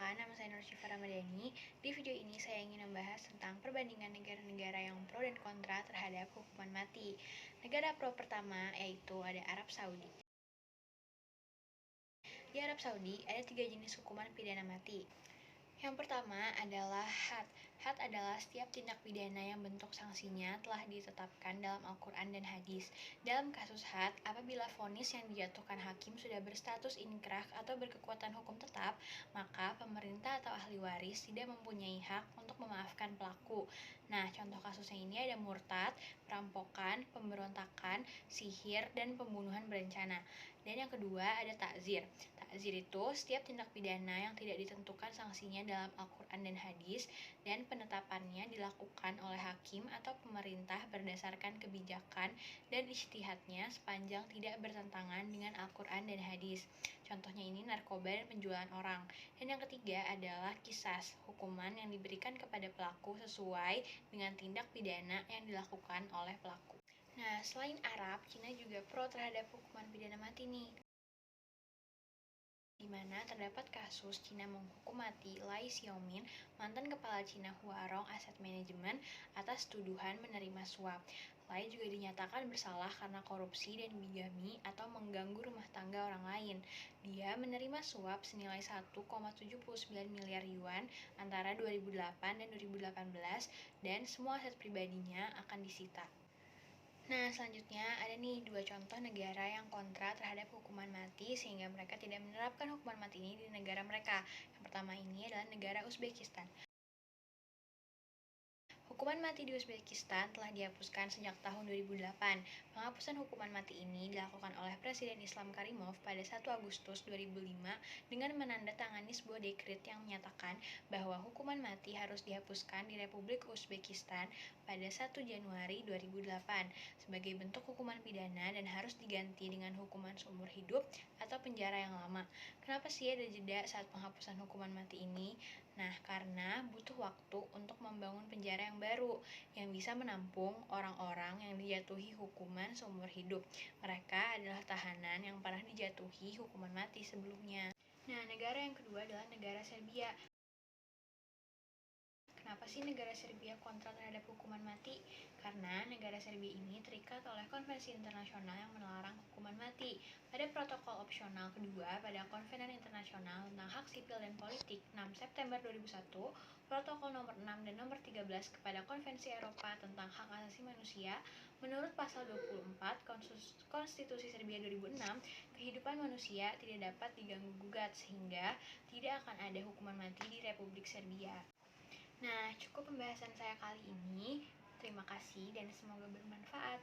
perkenalkan, nama saya Nur Syifa Ramadhani. Di video ini saya ingin membahas tentang perbandingan negara-negara yang pro dan kontra terhadap hukuman mati. Negara pro pertama yaitu ada Arab Saudi. Di Arab Saudi ada 3 jenis hukuman pidana mati. Yang pertama adalah had. Had adalah setiap tindak pidana yang bentuk sanksinya telah ditetapkan dalam Al-Quran dan hadis. Dalam kasus had, apabila vonis yang dijatuhkan hakim sudah berstatus inkrah atau berkekuatan hukum tetap, maka pemerintah atau ahli waris tidak mempunyai hak untuk memaafkan pelaku. Nah, contoh kasusnya ini ada murtad, perampokan, pemberontakan, sihir, dan pembunuhan berencana. Dan yang kedua ada takzir. Takzir itu setiap tindak pidana yang tidak ditentukan sanksinya dalam Al-Quran dan hadis dan penetapannya dilakukan oleh hakim atau pemerintah berdasarkan kebijakan dan ijtihadnya sepanjang tidak bertentangan dengan Al-Quran dan hadis. Contohnya ini narkoba dan penjualan orang. Dan yang ketiga adalah qisas, hukuman yang diberikan kepada pelaku sesuai dengan tindak pidana yang dilakukan oleh pelaku. Nah, selain Arab, Cina juga pro terhadap hukuman pidana mati nih, di mana terdapat kasus Cina menghukum mati Lai Xiaomin, mantan kepala Cina Huarong Asset Management, atas tuduhan menerima suap. Lai juga dinyatakan bersalah karena korupsi dan bigami atau mengganggu rumah tangga orang lain. Dia menerima suap senilai 1,79 miliar yuan antara 2008 dan 2018 dan semua aset pribadinya akan disita. Nah, selanjutnya ada nih 2 contoh negara yang kontra terhadap hukuman mati sehingga mereka tidak menerapkan hukuman mati ini di negara mereka. Yang pertama ini adalah negara Uzbekistan. Hukuman mati di Uzbekistan telah dihapuskan sejak tahun 2008. Penghapusan hukuman mati ini dilakukan oleh Presiden Islam Karimov pada 1 Agustus 2005 dengan menandatangani sebuah dekret yang menyatakan bahwa hukuman mati harus dihapuskan di Republik Uzbekistan pada 1 Januari 2008 sebagai bentuk hukuman pidana dan harus diganti dengan hukuman seumur hidup atau penjara yang lama. Kenapa sih ada jeda saat penghapusan hukuman mati ini? Nah, karena butuh waktu untuk membangun penjara yang baru yang bisa menampung orang-orang yang dijatuhi hukuman seumur hidup. Mereka adalah tahanan yang pernah dijatuhi hukuman mati sebelumnya. Nah, negara yang kedua adalah negara Serbia. Kenapa sih negara Serbia kontra terhadap hukuman mati? Karena negara Serbia ini terikat oleh konvensi internasional yang melarang hukuman mati. Pada protokol opsional kedua pada Konvenan Internasional tentang Hak Sipil dan Politik 6 September 2001, protokol nomor 6 dan nomor 13 kepada Konvensi Eropa tentang Hak Asasi Manusia, menurut pasal 24 Konstitusi Serbia 2006, kehidupan manusia tidak dapat diganggu-gugat sehingga tidak akan ada hukuman mati di Republik Serbia. Nah, cukup pembahasan saya kali ini. Terima kasih dan semoga bermanfaat.